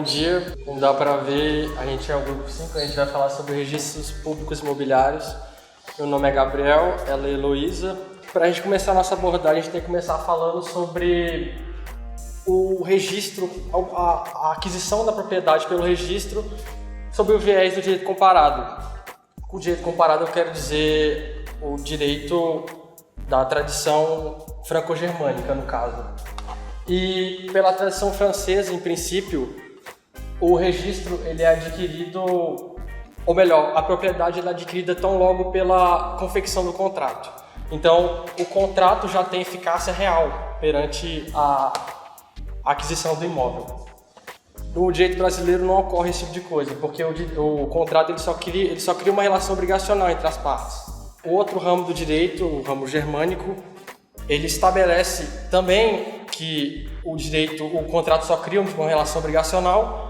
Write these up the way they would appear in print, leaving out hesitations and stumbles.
Bom dia. Como dá para ver, a gente é o grupo 5, a gente vai falar sobre registros públicos imobiliários. Meu nome é Gabriel, ela é Heloísa. Para a gente começar a nossa abordagem, a gente tem que começar falando sobre o registro, a aquisição da propriedade pelo registro, sobre o viés do direito comparado. Com o direito comparado eu quero dizer o direito da tradição franco-germânica, no caso. E pela tradição francesa, em princípio, o registro ele é adquirido, ou melhor, a propriedade é adquirida tão logo pela confecção do contrato. Então, o contrato já tem eficácia real perante a aquisição do imóvel. No direito brasileiro não ocorre esse tipo de coisa, porque o contrato ele só cria uma relação obrigacional entre as partes. O outro ramo do direito, o ramo germânico, ele estabelece também que o contrato só cria uma relação obrigacional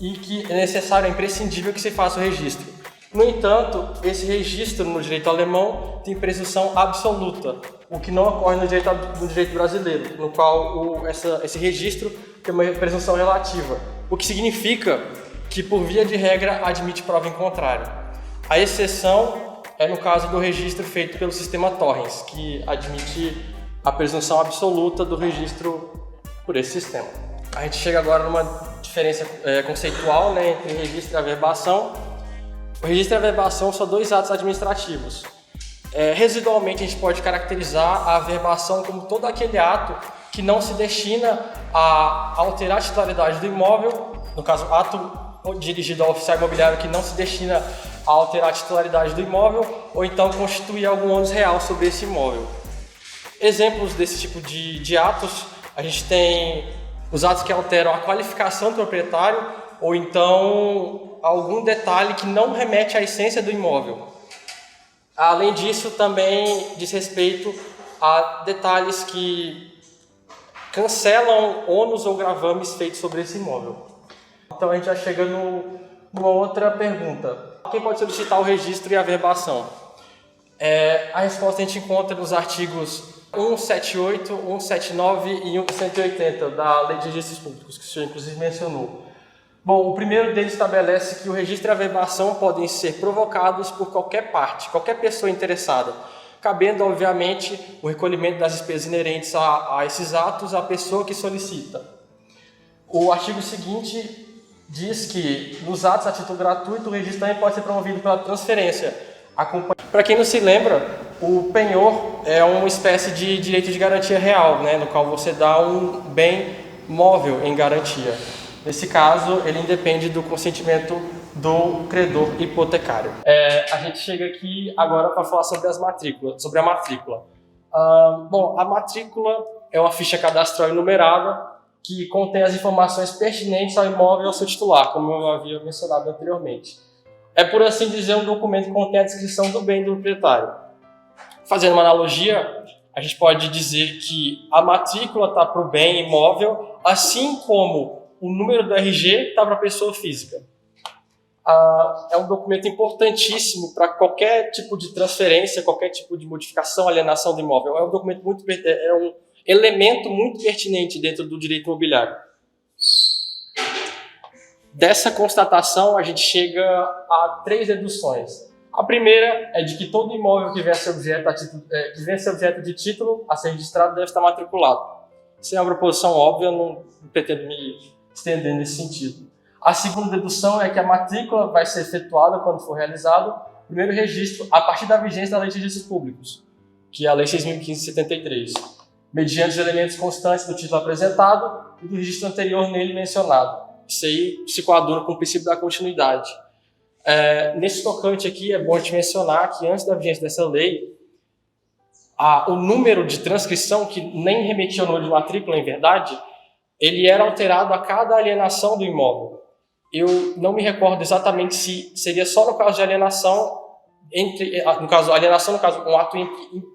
e que é necessário, é imprescindível que se faça o registro. No entanto, esse registro no direito alemão tem presunção absoluta, o que não ocorre no direito brasileiro, no qual esse registro tem uma presunção relativa, o que significa que, por via de regra, admite prova em contrário. A exceção é no caso do registro feito pelo sistema Torrens, que admite a presunção absoluta do registro por esse sistema. A gente chega agora numa diferença conceitual, né, entre registro e averbação. O registro e a averbação são dois atos administrativos. Residualmente, a gente pode caracterizar a averbação como todo aquele ato que não se destina a alterar a titularidade do imóvel, no caso, ato dirigido ao oficial imobiliário que não se destina a alterar a titularidade do imóvel ou então constituir algum ônus real sobre esse imóvel. Exemplos desse tipo de atos, a gente tem os atos que alteram a qualificação do proprietário ou então algum detalhe que não remete à essência do imóvel. Além disso, também diz respeito a detalhes que cancelam ônus ou gravames feitos sobre esse imóvel. Então a gente já chega numa outra pergunta. Quem pode solicitar o registro e a averbação? A resposta a gente encontra nos artigos 178, 179 e 180 da Lei de Registros Públicos, que o senhor inclusive mencionou. Bom, o primeiro deles estabelece que o registro e a averbação podem ser provocados por qualquer parte, qualquer pessoa interessada, cabendo, obviamente, o recolhimento das despesas inerentes a esses atos à pessoa que solicita. O artigo seguinte diz que, nos atos a título gratuito, o registro também pode ser promovido pela transferência. Para quem não se lembra, o penhor é uma espécie de direito de garantia real, né, no qual você dá um bem móvel em garantia. Nesse caso, ele independe do consentimento do credor hipotecário. A gente chega aqui agora para falar sobre a matrícula. Bom, a matrícula é uma ficha cadastral enumerada que contém as informações pertinentes ao imóvel e ao seu titular, como eu havia mencionado anteriormente. É, por assim dizer, um documento que contém a descrição do bem do proprietário. Fazendo uma analogia, a gente pode dizer que a matrícula está para o bem imóvel, assim como o número do RG está para a pessoa física. É um documento importantíssimo para qualquer tipo de transferência, qualquer tipo de modificação, alienação do imóvel. É um elemento muito pertinente dentro do direito imobiliário. Dessa constatação, a gente chega a 3 deduções. A primeira é de que todo imóvel que venha ser objeto de título a ser registrado deve estar matriculado. Isso é uma proposição óbvia, não pretendo me estender nesse sentido. A segunda dedução é que a matrícula vai ser efetuada quando for realizado o primeiro registro a partir da vigência da Lei de Registros Públicos, que é a Lei 6.573, mediante os elementos constantes do título apresentado e do registro anterior nele mencionado. Isso aí se coaduna com o princípio da continuidade. Nesse tocante aqui, é bom a gente mencionar que antes da vigência dessa lei, o número de transcrição, que nem remetia ao número de matrícula, em verdade, ele era alterado a cada alienação do imóvel. Eu não me recordo exatamente se seria só no caso de alienação, um ato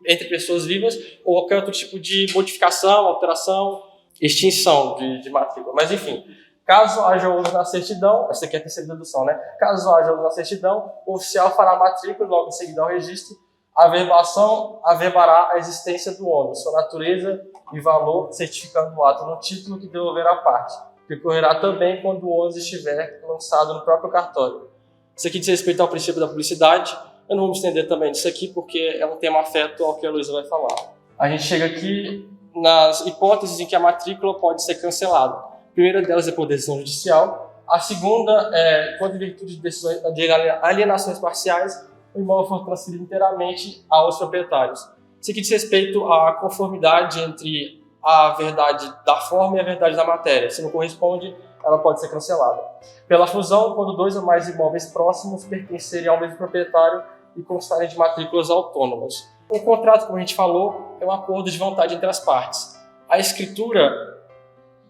entre pessoas vivas, ou qualquer outro tipo de modificação, alteração, extinção de matrícula. Mas, enfim, caso haja uso na certidão, essa aqui é a terceira dedução, né? Caso haja uso na certidão, o oficial fará a matrícula, logo em seguida ao registro. A averbação averbará a existência do ônus, sua natureza e valor, certificando o ato no título que devolverá a parte, que ocorrerá também quando o ônibus estiver lançado no próprio cartório. Isso aqui diz respeito ao princípio da publicidade. Eu não vou me estender também nisso aqui, porque é um tema afeto ao que a Luísa vai falar. A gente chega aqui nas hipóteses em que a matrícula pode ser cancelada. A primeira delas é por decisão judicial. A segunda é quando, em virtude de decisões de alienações parciais, o imóvel for transferido inteiramente aos proprietários. Isso aqui diz respeito à conformidade entre a verdade da forma e a verdade da matéria. Se não corresponde, ela pode ser cancelada. Pela fusão, quando dois ou mais imóveis próximos pertencerem ao mesmo proprietário e constarem de matrículas autônomas. O contrato, como a gente falou, é um acordo de vontade entre as partes. A escritura,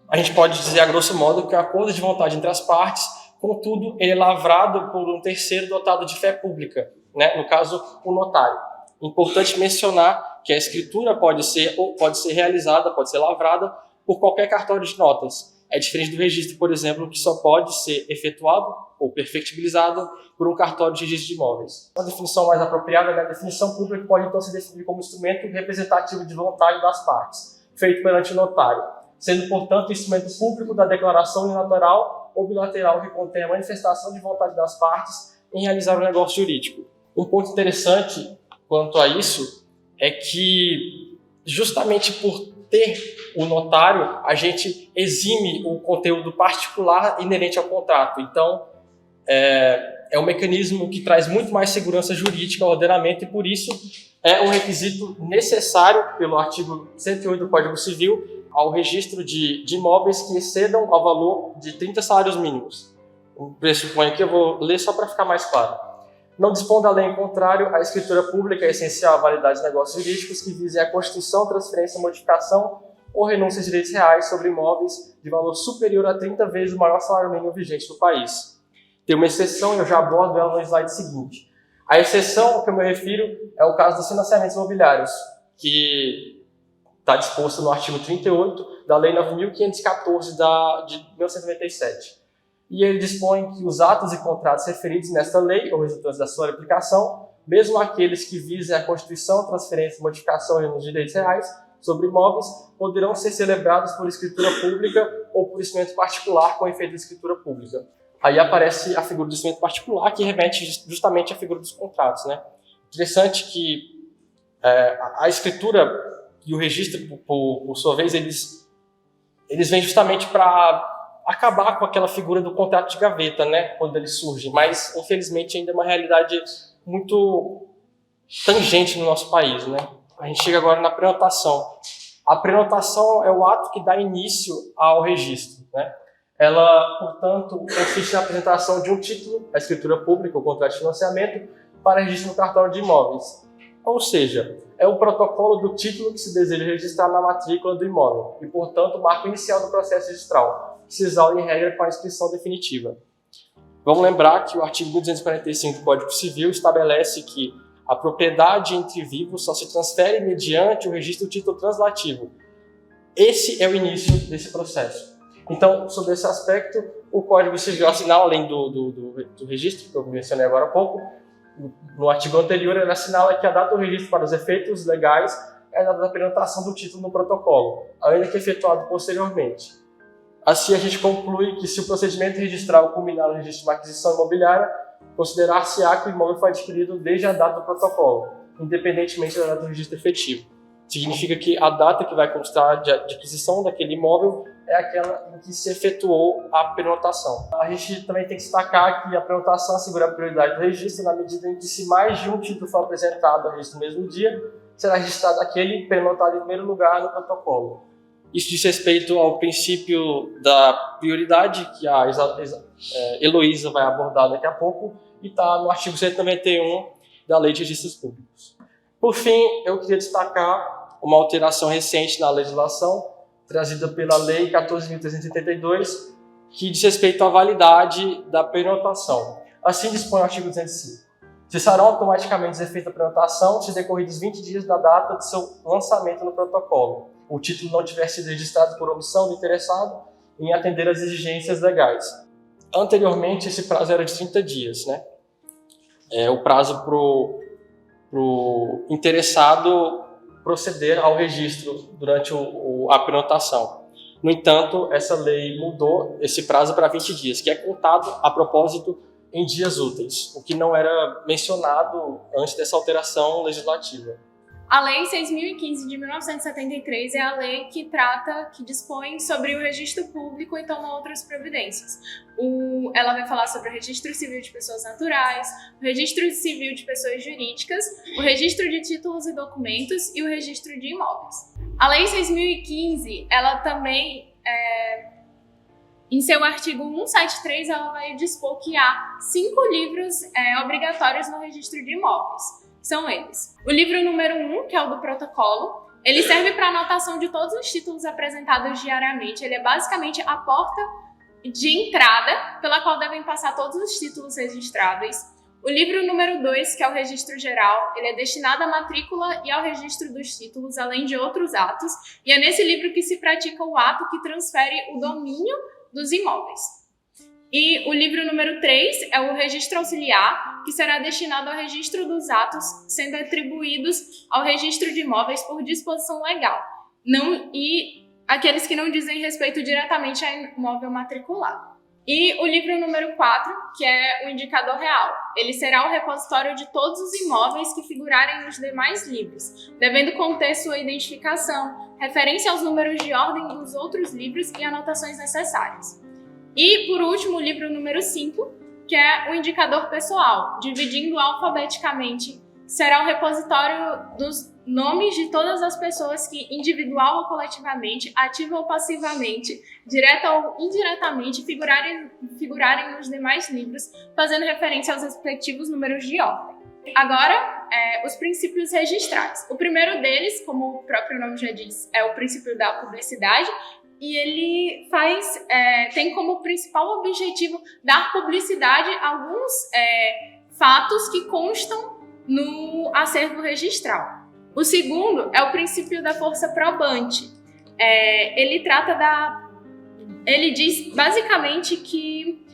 a gente pode dizer a grosso modo que é um acordo de vontade entre as partes, contudo, ele é lavrado por um terceiro dotado de fé pública, né? No caso, o notário. Importante mencionar que a escritura pode ser realizada, pode ser lavrada por qualquer cartório de notas. É diferente do registro, por exemplo, que só pode ser efetuado ou perfectibilizado por um cartório de registro de imóveis. Uma definição mais apropriada, né? A definição pública pode então ser definida como instrumento representativo de vontade das partes, feito perante o notário, sendo, portanto, instrumento público da declaração unilateral ou bilateral que contém a manifestação de vontade das partes em realizar um negócio jurídico. Um ponto interessante quanto a isso é que, justamente por ter o notário, a gente exime o conteúdo particular inerente ao contrato. Então, é um mecanismo que traz muito mais segurança jurídica ao ordenamento e, por isso, é um requisito necessário, pelo artigo 108 do Código Civil, ao registro de imóveis que excedam ao valor de 30 salários mínimos. O pressupõe aqui, eu vou ler só para ficar mais claro. Não dispõe da lei em contrário, a escritura pública é essencial à validade de negócios jurídicos que visem a constituição, transferência, modificação ou renúncia de direitos reais sobre imóveis de valor superior a 30 vezes o maior salário mínimo vigente no país. Tem uma exceção e eu já abordo ela no slide seguinte. A exceção a que eu me refiro é o caso dos financiamentos imobiliários, que está disposto no artigo 38 da Lei 9.514 de 1997. E ele dispõe que os atos e contratos referidos nesta lei, ou resultantes da sua aplicação, mesmo aqueles que visem a constituição, transferência, modificação e renúncia de direitos reais sobre imóveis, poderão ser celebrados por escritura pública ou por instrumento particular com efeito de escritura pública. Aí aparece a figura do instrumento particular, que remete justamente à figura dos contratos, né? Interessante que a escritura e o registro, por sua vez, eles vêm justamente para acabar com aquela figura do contrato de gaveta, né, quando ele surge, mas infelizmente ainda é uma realidade muito tangente no nosso país, né? A gente chega agora na prenotação. A prenotação é o ato que dá início ao registro, né? Ela, portanto, consiste na apresentação de um título, a escritura pública, o contrato de financiamento, para registro no cartório de imóveis. Ou seja, é o protocolo do título que se deseja registrar na matrícula do imóvel e, portanto, o marco inicial do processo registral, que se exaure em regra com a inscrição definitiva. Vamos lembrar que o artigo 1245 do Código Civil estabelece que a propriedade entre vivos só se transfere mediante o registro do título translativo. Esse é o início desse processo. Então, sobre esse aspecto, o Código Civil assinala, além do registro, que eu mencionei agora há pouco, no artigo anterior, ele assinala que a data do registro para os efeitos legais é a data da prenotação do título no protocolo, ainda que efetuado posteriormente. Assim, a gente conclui que se o procedimento registral culminar no registro de uma aquisição imobiliária, considerar-se-á que o imóvel foi adquirido desde a data do protocolo, independentemente da data do registro efetivo. Significa que a data que vai constar de aquisição daquele imóvel é aquela em que se efetuou a prenotação. A gente também tem que destacar que a prenotação assegura a prioridade do registro na medida em que, se mais de um título for apresentado ao registro no mesmo dia, será registrado aquele prenotado em primeiro lugar no protocolo. Isso diz respeito ao princípio da prioridade, que a Heloísa vai abordar daqui a pouco, e está no artigo 191 da Lei de Registros Públicos. Por fim, eu queria destacar uma alteração recente na legislação, trazida pela Lei 14.382, que diz respeito à validade da prenotação. Assim dispõe o artigo 205. Cessarão automaticamente os efeitos da prenotação se decorridos 20 dias da data de seu lançamento no protocolo. O título não tiver sido registrado por omissão do interessado em atender às exigências legais. Anteriormente, esse prazo era de 30 dias, né? O prazo para o interessado proceder ao registro durante a prenotação. No entanto, essa lei mudou esse prazo para 20 dias, que é contado, a propósito, em dias úteis, o que não era mencionado antes dessa alteração legislativa. A Lei 6.015 de 1973 é a lei que dispõe sobre o registro público e toma outras providências. Ela vai falar sobre o registro civil de pessoas naturais, o registro civil de pessoas jurídicas, o registro de títulos e documentos e o registro de imóveis. A Lei 6.015, ela também, em seu artigo 173, ela vai dispor que há 5 livros obrigatórios no registro de imóveis. São eles: o livro número 1, que é o do protocolo. Ele serve para anotação de todos os títulos apresentados diariamente. Ele é basicamente a porta de entrada pela qual devem passar todos os títulos registráveis. O livro número 2, que é o registro geral, ele é destinado à matrícula e ao registro dos títulos, além de outros atos. E é nesse livro que se pratica o ato que transfere o domínio dos imóveis. E o livro número 3 é o registro auxiliar, que será destinado ao registro dos atos sendo atribuídos ao registro de imóveis por disposição legal, e aqueles que não dizem respeito diretamente a imóvel matriculado. E o livro número 4, que é o indicador real. Ele será o repositório de todos os imóveis que figurarem nos demais livros, devendo conter sua identificação, referência aos números de ordem dos outros livros e anotações necessárias. E, por último, o livro número 5, que é o indicador pessoal, dividindo alfabeticamente. Será o repositório dos nomes de todas as pessoas que, individual ou coletivamente, ativa ou passivamente, direta ou indiretamente, figurarem nos demais livros, fazendo referência aos respectivos números de ordem. Agora, os princípios registrais. O primeiro deles, como o próprio nome já diz, é o princípio da publicidade, e ele tem como principal objetivo dar publicidade a alguns fatos que constam no acervo registral. O segundo é o princípio da força probante. Ele diz basicamente que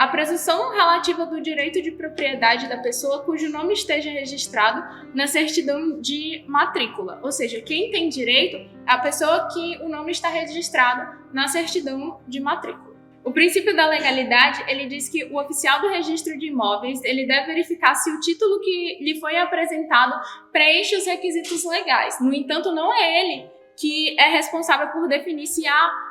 a presunção relativa do direito de propriedade da pessoa cujo nome esteja registrado na certidão de matrícula. Ou seja, quem tem direito é a pessoa que o nome está registrado na certidão de matrícula. O princípio da legalidade, ele diz que o oficial do registro de imóveis ele deve verificar se o título que lhe foi apresentado preenche os requisitos legais. No entanto, não é ele que é responsável por definir se há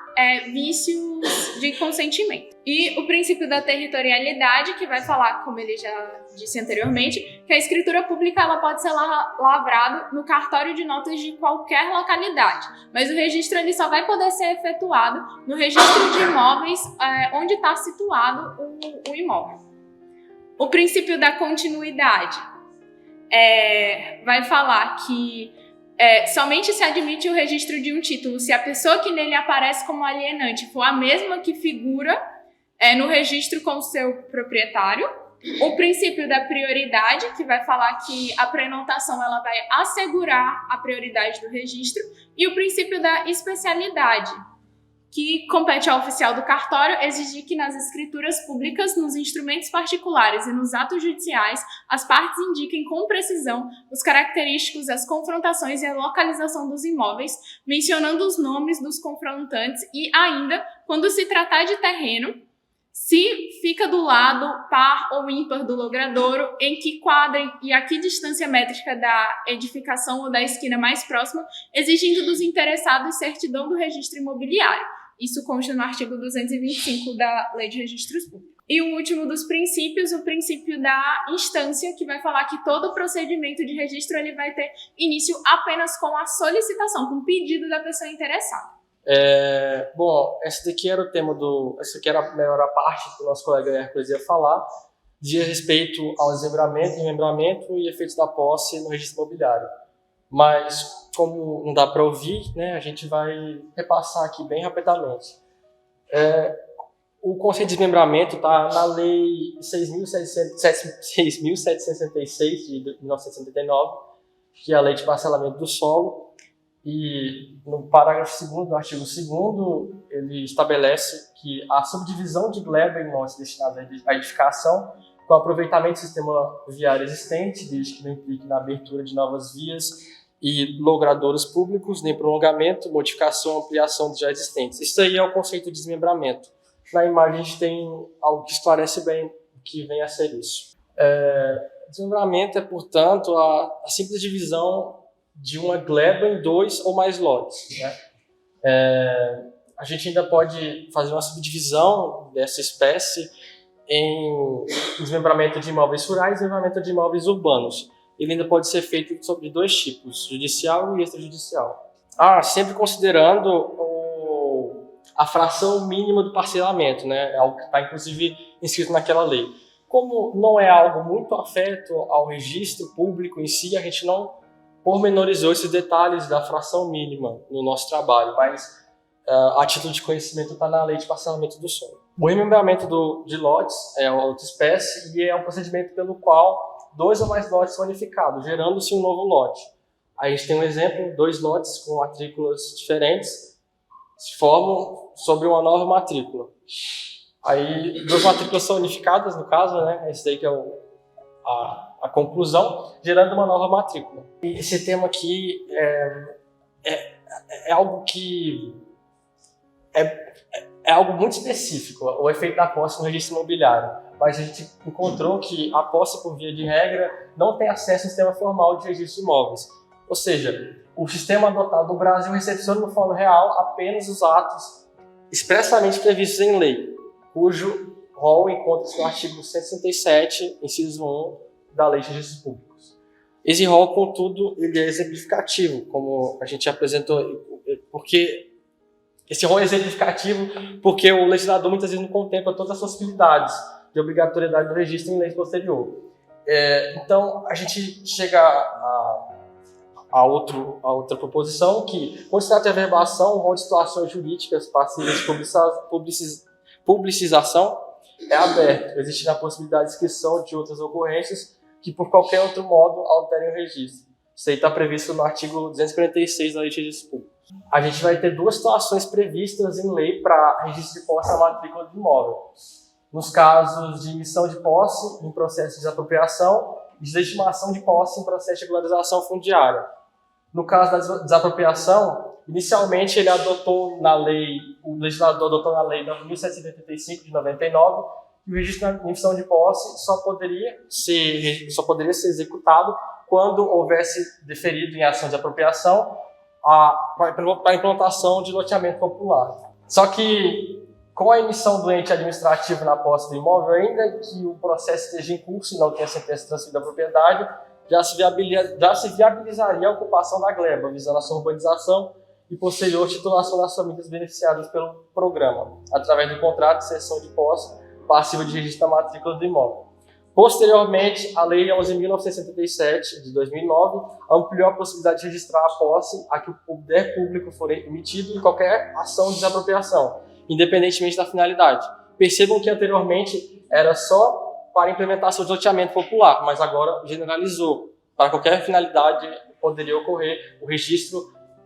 vícios de consentimento. E o princípio da territorialidade, que vai falar, como ele já disse anteriormente, que a escritura pública ela pode ser lavrada no cartório de notas de qualquer localidade, mas o registro ele só vai poder ser efetuado no registro de imóveis onde está situado o imóvel. O princípio da continuidade vai falar que somente se admite o registro de um título se a pessoa que nele aparece como alienante for a mesma que figura no registro com o seu proprietário. O princípio da prioridade, que vai falar que a prenotação ela vai assegurar a prioridade do registro. E o princípio da especialidade, que compete ao oficial do cartório exigir que nas escrituras públicas, nos instrumentos particulares e nos atos judiciais, as partes indiquem com precisão os característicos, as confrontações e a localização dos imóveis, mencionando os nomes dos confrontantes e ainda, quando se tratar de terreno, se fica do lado par ou ímpar do logradouro, em que quadra e a que distância métrica da edificação ou da esquina mais próxima, exigindo dos interessados certidão do registro imobiliário. Isso consta no artigo 225 da Lei de Registros Públicos. E o último dos princípios, o princípio da instância, que vai falar que todo procedimento de registro ele vai ter início apenas com a solicitação, com o pedido da pessoa interessada. Bom, essa aqui era a melhor parte que o nosso colega Hércules ia falar, dizia respeito ao desmembramento, remembramento e efeitos da posse no registro imobiliário. Mas, como não dá para ouvir, né, a gente vai repassar aqui bem rapidamente. O conceito de desmembramento está na Lei 6.766 de 1979, que é a Lei de Parcelamento do Solo. E no parágrafo 2º do artigo 2º, ele estabelece que a subdivisão de gleba em lotes destinados à edificação, com aproveitamento do sistema viário existente, desde que não implique na abertura de novas vias e logradouros públicos, nem prolongamento, modificação ou ampliação dos já existentes. Isso aí é o conceito de desmembramento. Na imagem a gente tem algo que esclarece bem o que vem a ser isso. Desmembramento é, portanto, a simples divisão de uma gleba em 2 ou mais lotes, né? A gente ainda pode fazer uma subdivisão dessa espécie em desmembramento de imóveis rurais e desmembramento de imóveis urbanos. Ele ainda pode ser feito sobre 2 tipos, judicial e extrajudicial. Sempre considerando a fração mínima do parcelamento, né? É algo que está, inclusive, inscrito naquela lei. Como não é algo muito afeto ao registro público em si, a gente não pormenorizou esses detalhes da fração mínima no nosso trabalho, mas a título de conhecimento está na lei de parcelamento do solo. O remembramento de lotes é outra espécie e é um procedimento pelo qual 2 ou mais lotes são unificados, gerando-se um novo lote. Aí a gente tem um exemplo, 2 lotes com matrículas diferentes se formam sobre uma nova matrícula. Aí 2 matrículas são unificadas, no caso, né? Esse daí que é a conclusão, gerando uma nova matrícula. E esse tema aqui é algo que é algo muito específico, o efeito da posse no registro imobiliário. Mas a gente encontrou que a posse, por via de regra, não tem acesso ao sistema formal de registro de imóveis. Ou seja, o sistema adotado no Brasil recepciona no Fórum Real apenas os atos expressamente previstos em lei, cujo rol encontra-se no artigo 167, inciso 1, da Lei de Registros Públicos. Esse rol, contudo, ele é exemplificativo, como a gente apresentou, porque esse rol é exemplificativo porque o legislador muitas vezes não contempla todas as possibilidades de obrigatoriedade do registro em lei posterior. Então, a gente chega a outra proposição que, quando se trata de averbação, o rol de situações jurídicas passíveis de publicização é aberto, existindo a possibilidade de inscrição de outras ocorrências que, por qualquer outro modo, alterem o registro. Isso aí está previsto no artigo 246 da Lei de Registros Públicos. A gente vai ter 2 situações previstas em lei para registro de posse na matrícula do imóvel. Nos casos de emissão de posse em processo de desapropriação e de legitimação de posse em processo de regularização fundiária. No caso da desapropriação, inicialmente ele adotou na lei, o legislador adotou na lei 9.785 de 99, que o registro de emissão de posse só poderia ser executado quando houvesse deferido em ação de apropriação para a implantação de loteamento popular. Só que, com a emissão do ente administrativo na posse do imóvel, ainda que o processo esteja em curso e não tenha sentença transferida da propriedade, já se viabilizaria a ocupação da gleba, visando a sua urbanização e posterior titulação das famílias beneficiadas pelo programa, através do contrato de cessão de posse passiva de registro da matrícula do imóvel. Posteriormente, a Lei 11.977, de 2009, ampliou a possibilidade de registrar a posse a que o poder público for emitido em qualquer ação de desapropriação, independentemente da finalidade. Percebam que anteriormente era só para implementação de loteamento popular, mas agora generalizou. Para qualquer finalidade poderia ocorrer o registro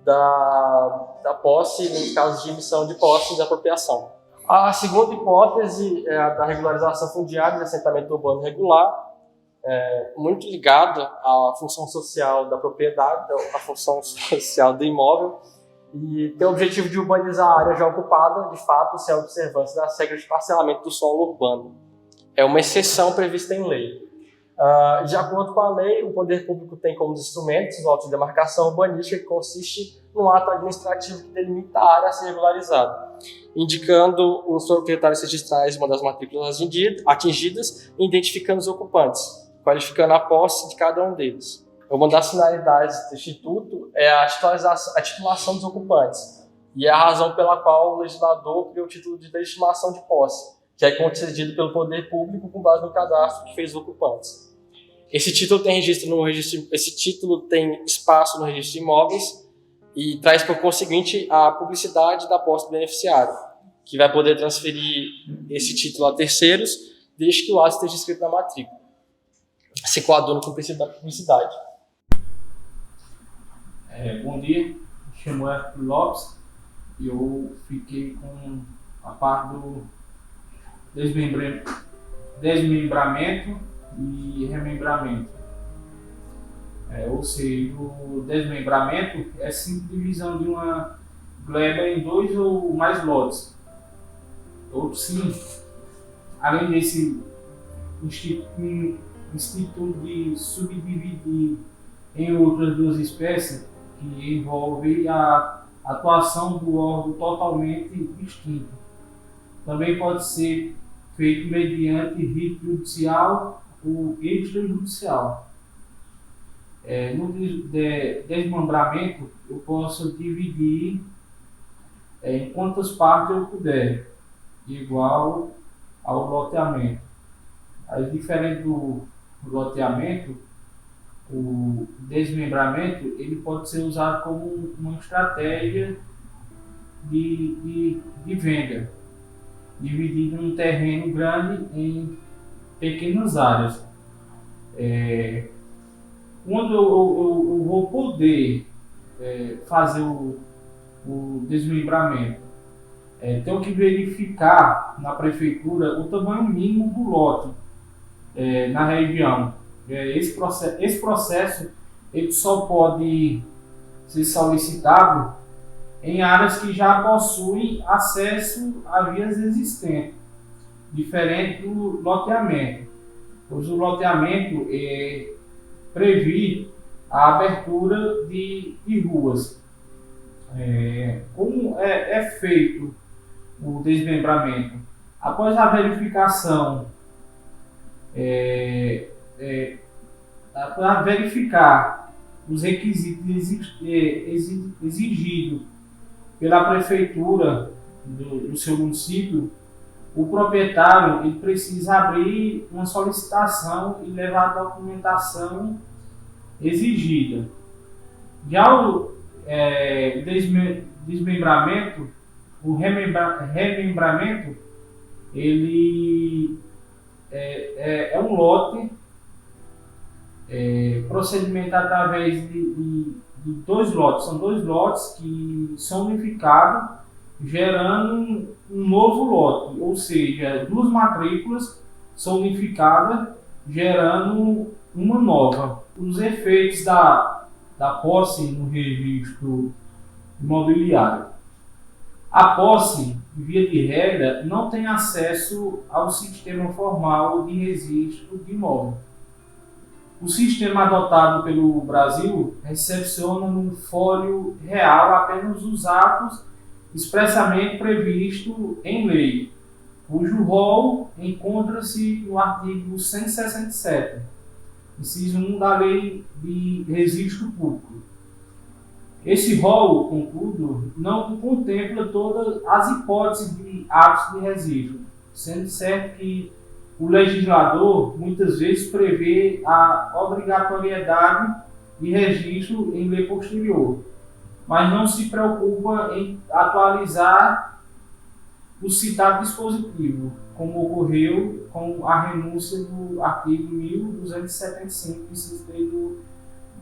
da posse, no caso de emissão de posse e desapropriação. A segunda hipótese é a da regularização fundiária de assentamento urbano regular, muito ligada à função social da propriedade, à função social do imóvel, e tem o objetivo de urbanizar a área já ocupada, de fato, sem a observância das regras de parcelamento do solo urbano. É uma exceção prevista em lei. De acordo com a lei, o poder público tem como instrumentos o auto de demarcação urbanística, que consiste num ato administrativo que delimita a área a ser regularizada, indicando os proprietários registrais de uma das matrículas atingidas e identificando os ocupantes, qualificando a posse de cada um deles. Uma das finalidades do Instituto é a titulação dos ocupantes, e é a razão pela qual o legislador criou o título de legitimação de posse, que é concedido pelo poder público com base no cadastro que fez os ocupantes. Esse título tem espaço no registro de imóveis e traz, por conseguinte, a publicidade da posse do beneficiário, que vai poder transferir esse título a terceiros, desde que o ato esteja escrito na matrícula, se coaduna com o princípio da publicidade. Bom dia, me chamo Hércules Lopes e eu fiquei com a parte do desmembramento e remembramento. Ou seja, o desmembramento é simples divisão de uma gleba em 2 ou mais lotes. Ou sim, além desse instituto de subdividir em outras 2 espécies, que envolve a atuação do órgão totalmente distinto. Também pode ser feito mediante rito judicial ou extrajudicial. No desmembramento, eu posso dividir em quantas partes eu puder, igual ao loteamento. Aí, diferente do loteamento, o desmembramento ele pode ser usado como uma estratégia de venda, dividindo um terreno grande em pequenas áreas. Quando eu vou poder fazer o desmembramento, tenho que verificar na prefeitura o tamanho mínimo do lote na região. Esse processo ele só pode ser solicitado em áreas que já possuem acesso a vias existentes, diferente do loteamento, pois o loteamento prevê a abertura de ruas. Como é feito o desmembramento? Após a verificação, para verificar os requisitos exigidos pela prefeitura do seu município, o proprietário ele precisa abrir uma solicitação e levar a documentação exigida. Já o desmembramento, o remembramento, ele é um lote, procedimento através de 2 lotes. São 2 lotes que são unificados, gerando um novo lote, ou seja, 2 matrículas são unificadas, gerando uma nova. Os efeitos da posse no registro imobiliário. A posse, via de regra, não tem acesso ao sistema formal de registro de imóvel. O sistema adotado pelo Brasil recepciona no fólio real apenas os atos expressamente previstos em lei, cujo rol encontra-se no artigo 167, inciso 1 da Lei de Registro Público. Esse rol, contudo, não contempla todas as hipóteses de atos de registro, sendo certo que o legislador muitas vezes prevê a obrigatoriedade de registro em lei posterior, mas não se preocupa em atualizar o citado dispositivo, como ocorreu com a renúncia do artigo 1275, inciso 3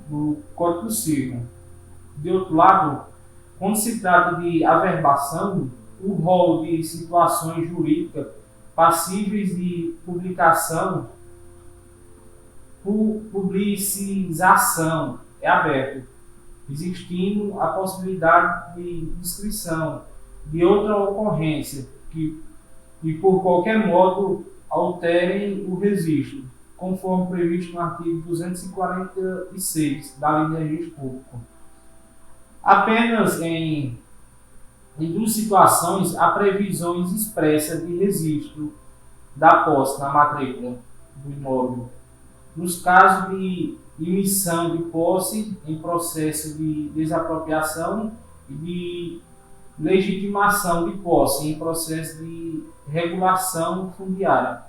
do Código Civil. De outro lado, quando se trata de averbação, o rol de situações jurídicas passíveis de publicação por publicização é aberto, existindo a possibilidade de inscrição de outra ocorrência que por qualquer modo alterem o registro, conforme previsto no artigo 246 da Lei de Registro Público. Apenas em 2 situações há previsões expressas de registro da posse na matrícula do imóvel. Nos casos de emissão de posse em processo de desapropriação e de legitimação de posse em processo de regulação fundiária.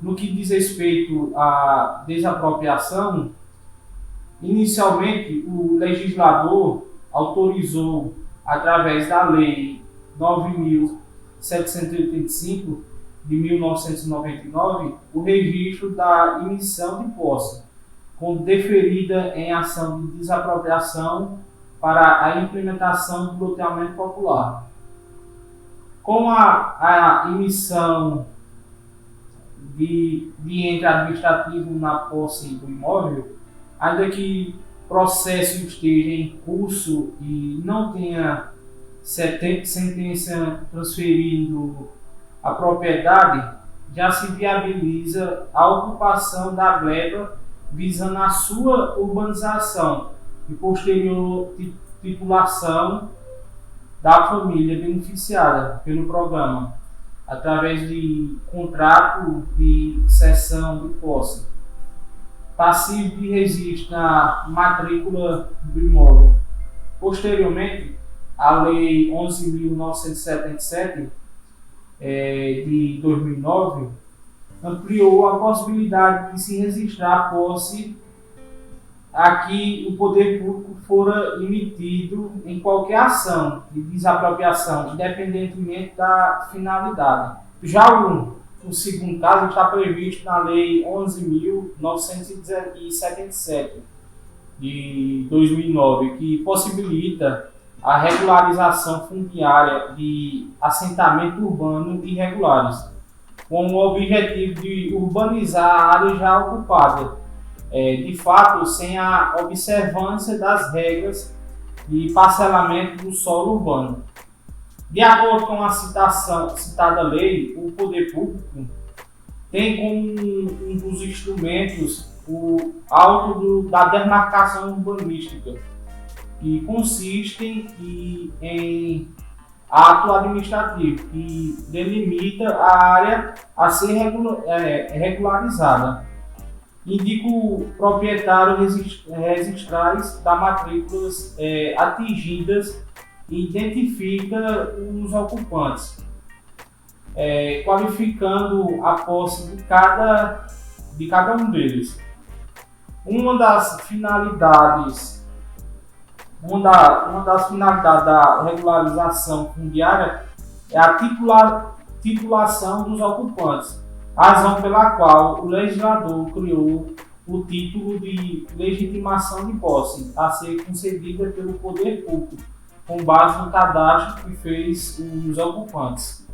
No que diz respeito à desapropriação, inicialmente o legislador autorizou, através da Lei 9.785 de 1999, o registro da emissão de posse, como deferida em ação de desapropriação para a implementação do loteamento popular. Com a emissão de ente administrativo na posse do imóvel, ainda que o processo esteja em curso e não tenha sentença transferindo a propriedade, já se viabiliza a ocupação da gleba visando a sua urbanização e posterior titulação da família beneficiada pelo programa, através de contrato de cessão de posse, passivo de registro na matrícula do imóvel. Posteriormente, a Lei 11.977 de 2009 ampliou a possibilidade de se registrar a posse a que o poder público fora emitido em qualquer ação de desapropriação, independentemente da finalidade. Já o segundo caso está previsto na Lei 11.977 de 2009, que possibilita a regularização fundiária de assentamento urbano irregulares, com o objetivo de urbanizar a área já ocupada, de fato sem a observância das regras de parcelamento do solo urbano. De acordo com a citada lei, o poder público tem como um dos instrumentos o auto da demarcação urbanística, que consiste em ato administrativo que delimita a área a ser regularizada. Indica o proprietário registrais das matrículas atingidas e identifica os ocupantes, qualificando a posse de cada um deles. Uma das finalidades da regularização fundiária é a titulação dos ocupantes, razão pela qual o legislador criou o título de legitimação de posse a ser concedida pelo poder público, com base no cadastro que fez os ocupantes.